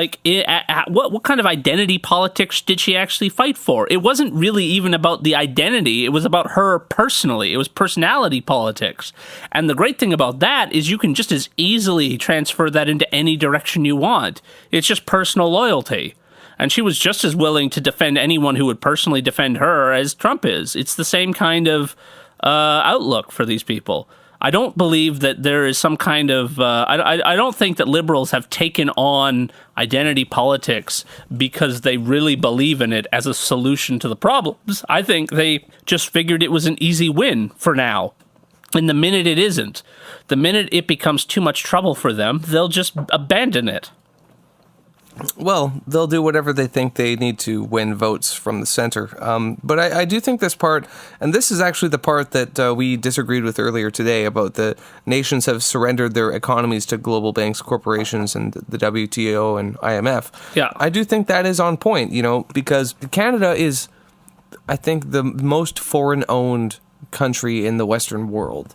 kind of identity politics did she actually fight for? It wasn't really even about the identity. It was about her personally. It was personality politics. And the great thing about that is you can just as easily transfer that into any direction you want. It's just personal loyalty. And she was just as willing to defend anyone who would personally defend her as Trump is. It's the same kind of outlook for these people. I don't believe that there is some kind of... I don't think that liberals have taken on identity politics because they really believe in it as a solution to the problems. I think they just figured it was an easy win for now. And the minute it isn't, the minute it becomes too much trouble for them, they'll just abandon it. Well, they'll do whatever they think they need to win votes from the center. But I do think this part, and this is actually the part that we disagreed with earlier today about the nations have surrendered their economies to global banks, corporations, and the WTO and IMF. Yeah. I do think that is on point, because Canada is, I think, the most foreign-owned country in the Western world.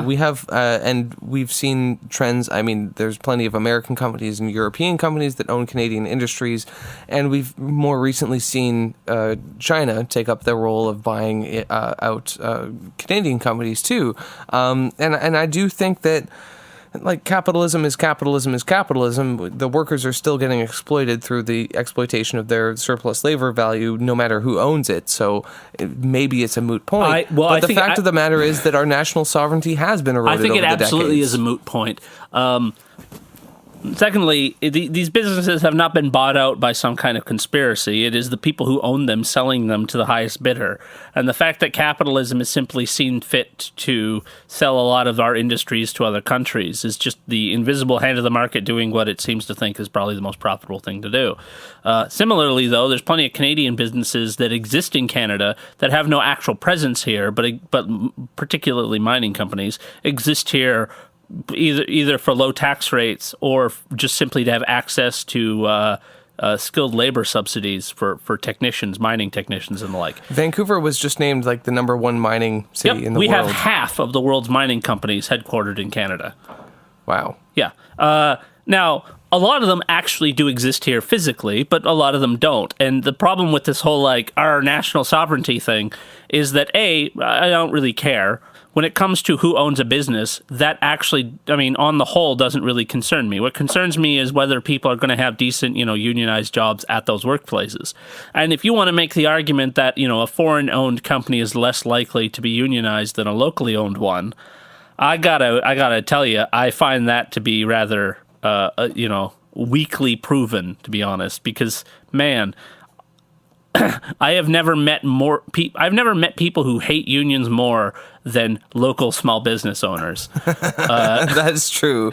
We have, and we've seen trends. I mean, there's plenty of American companies and European companies that own Canadian industries, and we've more recently seen China take up the role of buying out Canadian companies too. And I do think that, like, capitalism is capitalism is capitalism. The workers are still getting exploited through the exploitation of their surplus labor value, no matter who owns it. So maybe it's a moot point. But the fact of the matter is that our national sovereignty has been eroded over the decades. I think it absolutely is a moot point. Secondly, these businesses have not been bought out by some kind of conspiracy. It is the people who own them selling them to the highest bidder. And the fact that capitalism is simply seen fit to sell a lot of our industries to other countries is just the invisible hand of the market doing what it seems to think is probably the most profitable thing to do. Similarly, though, there's plenty of Canadian businesses that exist in Canada that have no actual presence here, but particularly mining companies exist here either for low tax rates or just simply to have access to skilled labor subsidies for technicians, mining technicians and the like. Vancouver was just named like the #1 mining city in the world. We have half of the world's mining companies headquartered in Canada. Wow. Yeah. Now, a lot of them actually do exist here physically, but a lot of them don't. And the problem with this whole, like, our national sovereignty thing is that, I don't really care. When it comes to who owns a business, that actually, on the whole, doesn't really concern me. What concerns me is whether people are going to have decent, unionized jobs at those workplaces. And if you want to make the argument that, a foreign-owned company is less likely to be unionized than a locally owned one, I gotta tell you, I find that to be rather, weakly proven, to be honest. Because, man, I've never met people who hate unions more than local small business owners. That's true.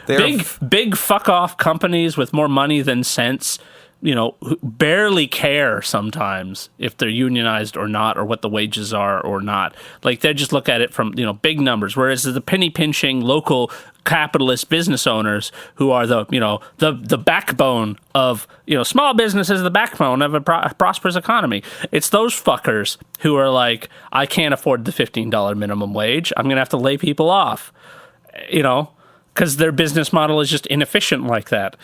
Big fuck off companies with more money than sense who barely care sometimes if they're unionized or not, or what the wages are or not. Like, they just look at it from, big numbers, whereas the penny pinching local capitalist business owners who are the backbone of, small business is the backbone of a prosperous economy. It's those fuckers who are like, I can't afford the $15 minimum wage. I'm going to have to lay people off, because their business model is just inefficient like that.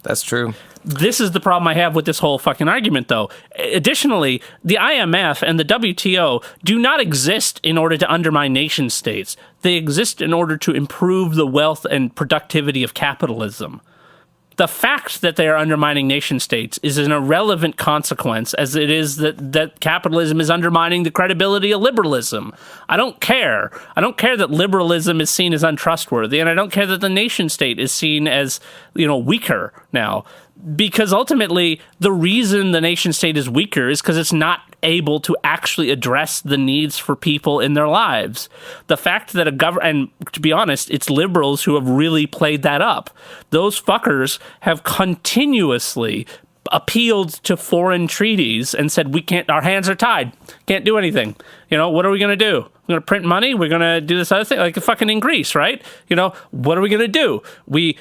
That's true. This is the problem I have with this whole fucking argument, though. Additionally, the IMF and the WTO do not exist in order to undermine nation states. They exist in order to improve the wealth and productivity of capitalism. The fact that they are undermining nation states is an irrelevant consequence, as it is that capitalism is undermining the credibility of liberalism. I don't care. I don't care that liberalism is seen as untrustworthy, and I don't care that the nation state is seen as, weaker now. Because ultimately, the reason the nation state is weaker is because it's not able to actually address the needs for people in their lives. The fact that and to be honest, it's liberals who have really played that up. Those fuckers have continuously appealed to foreign treaties and said, our hands are tied, can't do anything. What are we going to do? We're going to print money? We're going to do this other thing, like fucking in Greece, right? What are we going to do? We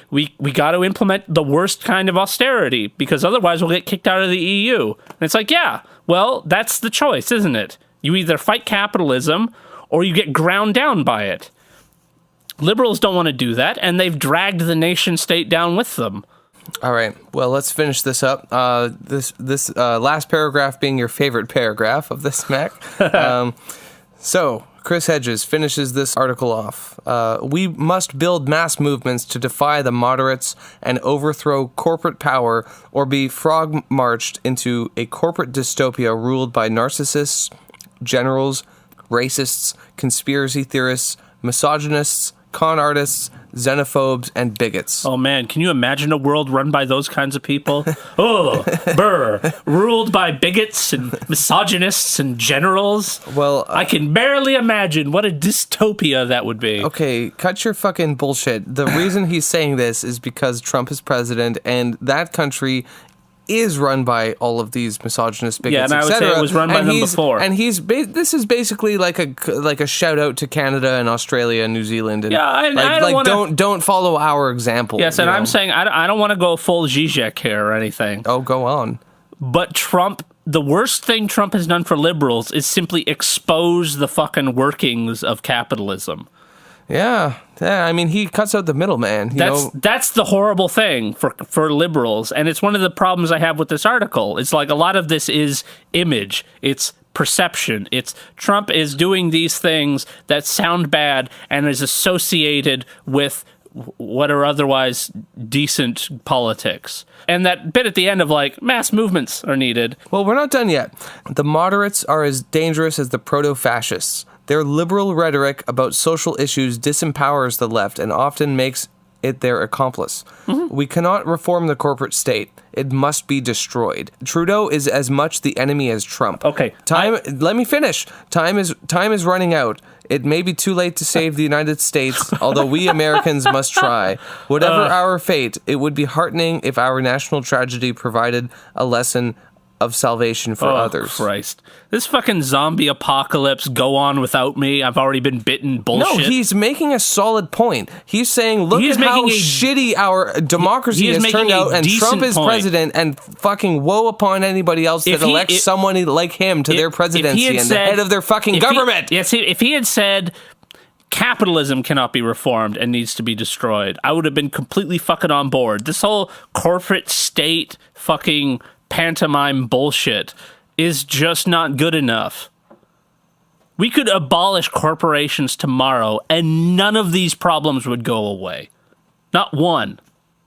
got to implement the worst kind of austerity, because otherwise we'll get kicked out of the EU. And it's like, yeah, well, that's the choice, isn't it? You either fight capitalism or you get ground down by it. Liberals don't want to do that, and they've dragged the nation state down with them. All right. Well, let's finish this up. This last paragraph being your favorite paragraph of this, Mac. So, Chris Hedges finishes this article off. We must build mass movements to defy the moderates and overthrow corporate power, or be frog-marched into a corporate dystopia ruled by narcissists, generals, racists, conspiracy theorists, misogynists, con artists, xenophobes, and bigots. Oh man, can you imagine a world run by those kinds of people? Oh, brr. Ruled by bigots and misogynists and generals? Well, I can barely imagine what a dystopia that would be. Okay, cut your fucking bullshit. The reason he's saying this is because Trump is president, and that country is run by all of these misogynist bigots, yeah, and I would say it was run by them before. And this is basically like a shout out to Canada and Australia and New Zealand. And yeah, I don't follow our example. Yes, and I'm saying I don't want to go full Zizek here or anything. Oh, go on. But Trump, the worst thing Trump has done for liberals is simply expose the fucking workings of capitalism. Yeah, I mean, he cuts out the middleman. That's the horrible thing for liberals, and it's one of the problems I have with this article. It's like a lot of this is image. It's perception. It's Trump is doing these things that sound bad and is associated with what are otherwise decent politics. And that bit at the end of like, mass movements are needed. Well, we're not done yet. The moderates are as dangerous as the proto-fascists. Their liberal rhetoric about social issues disempowers the left and often makes it their accomplice. Mm-hmm. We cannot reform the corporate state. It must be destroyed. Trudeau is as much the enemy as Trump. Okay. Let me finish. Time is running out. It may be too late to save the United States, although we Americans must try. Whatever our fate, it would be heartening if our national tragedy provided a lesson of salvation for others. Christ. This fucking zombie apocalypse, go on without me, I've already been bitten bullshit. No, he's making a solid point. He's saying, look at how shitty our democracy has turned out, and Trump is president, and fucking woe upon anybody else that elects someone like him to their presidency and the head of their fucking government. If he had said, capitalism cannot be reformed and needs to be destroyed, I would have been completely fucking on board. This whole corporate state fucking pantomime bullshit is just not good enough. We could abolish corporations tomorrow and none of these problems would go away. Not one.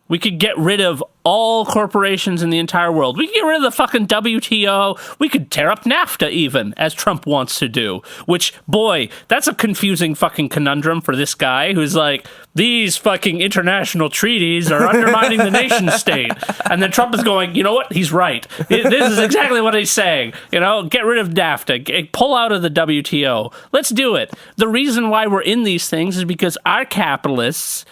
We could get rid of all corporations in the entire world. We could get rid of the fucking WTO. We could tear up NAFTA even, as Trump wants to do. Which, boy, that's a confusing fucking conundrum for this guy who's like, these fucking international treaties are undermining the nation state. And then Trump is going, you know what? He's right. This is exactly what he's saying. Get rid of NAFTA. Pull out of the WTO. Let's do it. The reason why we're in these things is because our capitalists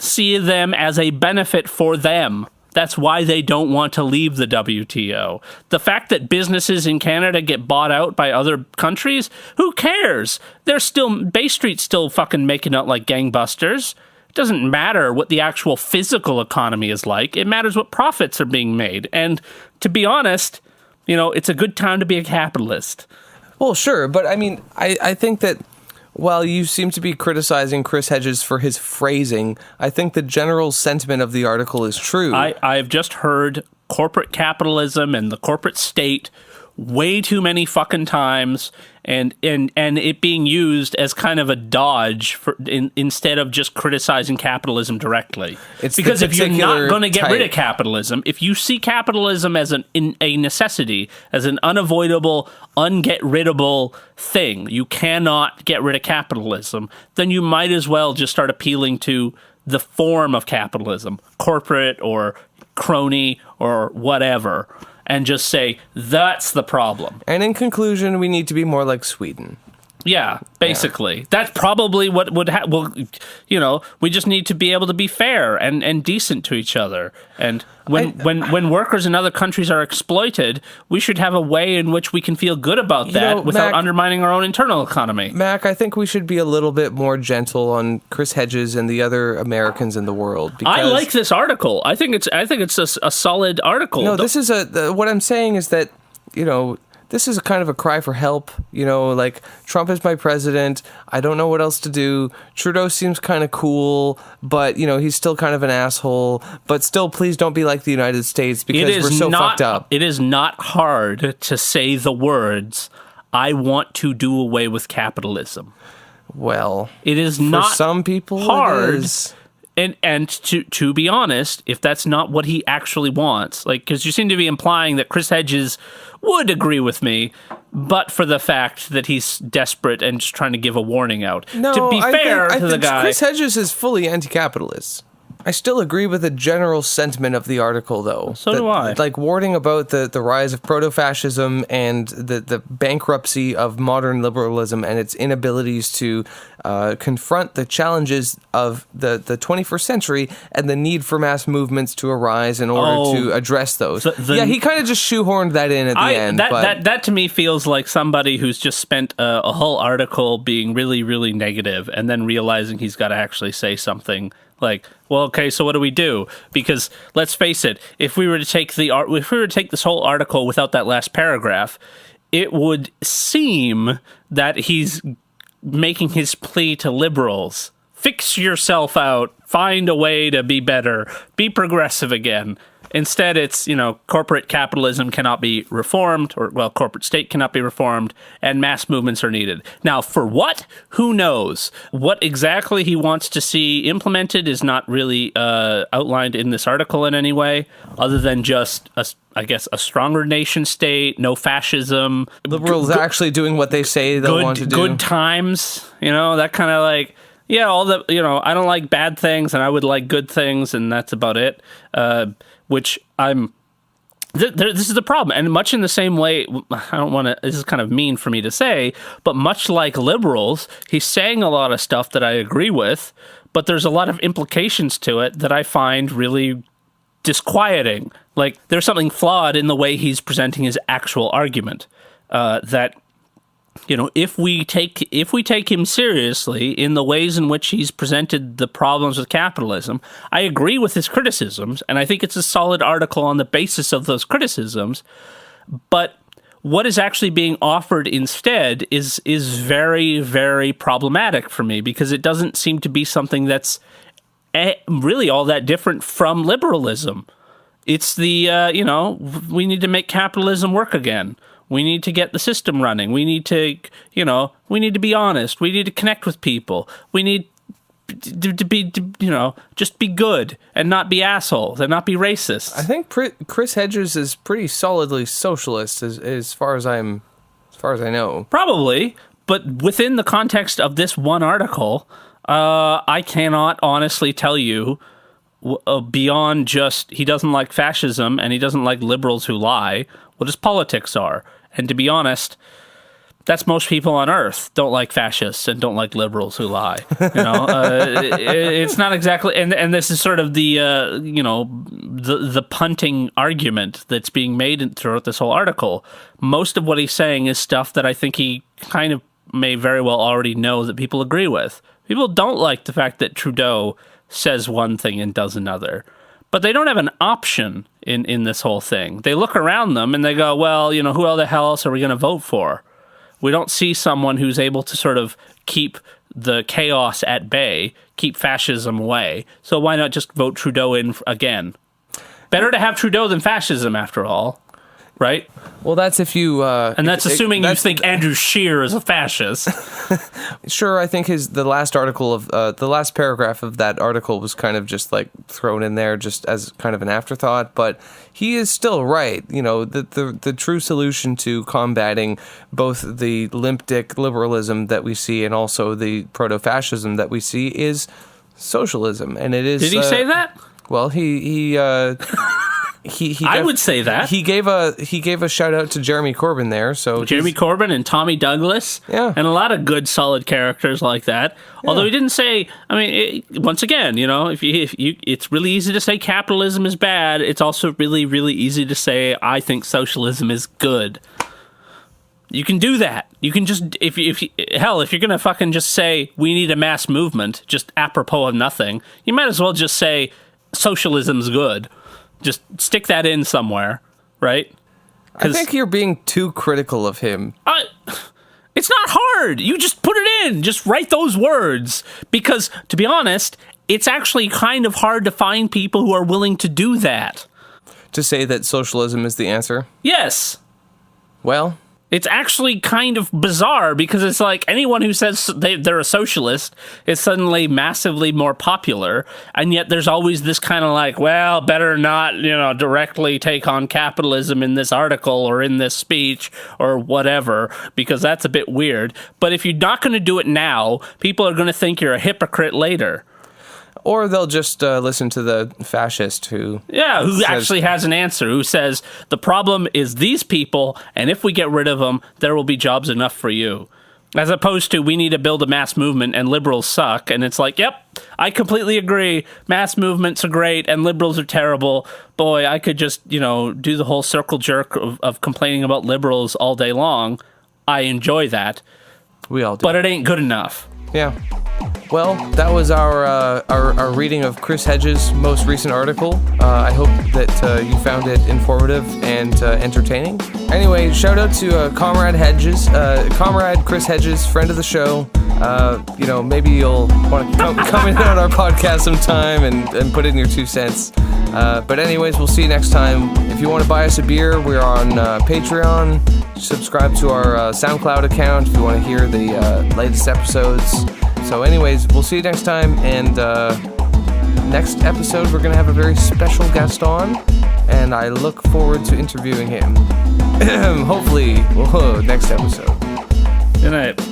see them as a benefit for them. That's why they don't want to leave the WTO. The fact that businesses in Canada get bought out by other countries, who cares? Bay Street's still fucking making out like gangbusters. It doesn't matter what the actual physical economy is like. It matters what profits are being made. And to be honest, it's a good time to be a capitalist. Well, sure, but I mean, I think that while you seem to be criticizing Chris Hedges for his phrasing, I think the general sentiment of the article is true. I've just heard corporate capitalism and the corporate state way too many fucking times, and it being used as kind of a dodge instead of just criticizing capitalism directly. Because if you're not going to get rid of capitalism, if you see capitalism as a necessity, as an unavoidable, unget-riddable thing, you cannot get rid of capitalism, then you might as well just start appealing to the form of capitalism, corporate or crony or whatever, and just say, that's the problem. And in conclusion, we need to be more like Sweden. Yeah, basically. Yeah. That's probably what would happen. Well, we just need to be able to be fair and decent to each other. And when workers in other countries are exploited, we should have a way in which we can feel good about that without undermining our own internal economy. Mac, I think we should be a little bit more gentle on Chris Hedges and the other Americans in the world. I like this article. I think it's a solid article. No, this is what I'm saying is that, this is a kind of a cry for help, like, Trump is my president, I don't know what else to do, Trudeau seems kind of cool, but, he's still kind of an asshole, but still, please don't be like the United States, because we're so fucked up. It is not hard to say the words, I want to do away with capitalism. Well, it is not for some people hard. It is. And to be honest, if that's not what he actually wants, because you seem to be implying that Chris Hedges would agree with me, but for the fact that he's desperate and just trying to give a warning out. No, to be fair to the guy, Chris Hedges is fully anti-capitalist. I still agree with the general sentiment of the article, though. So do I. Like, warning about the rise of proto-fascism and the bankruptcy of modern liberalism and its inabilities to confront the challenges of the 21st century and the need for mass movements to arise in order to address those. He kind of just shoehorned that in at the end. That to me feels like somebody who's just spent a whole article being really, really negative and then realizing he's got to actually say something. Like, well, okay, so what do we do? Because let's face it, if we were to take this whole article without that last paragraph, it would seem that he's making his plea to liberals. Fix yourself out, find a way to be better, be progressive again. Instead, it's, corporate capitalism cannot be reformed, corporate state cannot be reformed, and mass movements are needed. Now, for what? Who knows? What exactly he wants to see implemented is not really outlined in this article in any way, other than just, a stronger nation state, no fascism. Liberals actually doing what they say they'll want to do. Good times, that kind of like... Yeah, all the, I don't like bad things, and I would like good things, and that's about it. Which this is the problem. And much in the same way, I don't want to, this is kind of mean for me to say, but much like liberals, he's saying a lot of stuff that I agree with, but there's a lot of implications to it that I find really disquieting. Like, there's something flawed in the way he's presenting his actual argument, that... if we take him seriously in the ways in which he's presented the problems with capitalism, I agree with his criticisms, and I think it's a solid article on the basis of those criticisms. But what is actually being offered instead is very, very problematic for me, because it doesn't seem to be something that's really all that different from liberalism. It's the, we need to make capitalism work again. We need to get the system running. We need to, be honest. We need to connect with people. We need to be, just be good and not be assholes and not be racist. I think Chris Hedges is pretty solidly socialist as far as I know. Probably, but within the context of this one article, I cannot honestly tell you beyond just he doesn't like fascism and he doesn't like liberals who lie, what his politics are. And to be honest, that's most people on Earth don't like fascists and don't like liberals who lie. It's not exactly, and this is sort of the the punting argument that's being made throughout this whole article, most of what he's saying is stuff that I think he kind of may very well already know that people agree with. People don't like the fact that Trudeau says one thing and does another. But they don't have an option in this whole thing. They look around them and they go, well, you know, who the hell else are we going to vote for? We don't see someone who's able to sort of keep the chaos at bay, keep fascism away. So why not just vote Trudeau in again? Better to have Trudeau than fascism, after all, right? Well, that's if you... and that's assuming you think Andrew Scheer is a fascist. Sure, I think the last article of... the last paragraph of that article was kind of just like thrown in there just as kind of an afterthought, but he is still right. You know, the true solution to combating both the limp dick liberalism that we see and also the proto-fascism that we see is socialism, and it is... Did he say that? Well, he I would say that he gave a shout out to Jeremy Corbyn there. So Jeremy Corbyn and Tommy Douglas, yeah, and a lot of good, solid characters like that. Yeah. Although he didn't say. I mean, once again, you know, if you, it's really easy to say capitalism is bad. It's also really, really easy to say I think socialism is good. You can do that. You can just if you're gonna fucking just say we need a mass movement, just apropos of nothing, you might as well just say socialism's good. Just stick that in somewhere, right? I think you're being too critical of him. It's not hard. You just put it in. Just write those words. Because, to be honest, it's actually kind of hard to find people who are willing to do that. To say that socialism is the answer? Yes. Well... It's actually kind of bizarre because it's like anyone who says they're a socialist is suddenly massively more popular, and yet there's always this kind of like, well, better not, you know, directly take on capitalism in this article or in this speech or whatever, because that's a bit weird. But if you're not going to do it now, people are going to think you're a hypocrite later. Or they'll just listen to the fascist who... Yeah, who actually has an answer, who says, the problem is these people, and if we get rid of them, there will be jobs enough for you. As opposed to, we need to build a mass movement, and liberals suck. And it's like, yep, I completely agree. Mass movements are great, and liberals are terrible. Boy, I could just, you know, do the whole circle jerk of complaining about liberals all day long. I enjoy that. We all do. But it ain't good enough. Yeah. Well, that was our reading of Chris Hedges' most recent article. I hope that you found it informative and entertaining. Anyway, shout out to Comrade Chris Hedges, friend of the show. You know, maybe you'll want to come in on our podcast sometime and put in your 2 cents. But anyways, we'll see you next time. If you want to buy us a beer, we're on Patreon. Subscribe to our SoundCloud account if you want to hear the latest episodes. So anyways, we'll see you next time, and next episode we're going to have a very special guest on, and I look forward to interviewing him. Hopefully, next episode. Good night.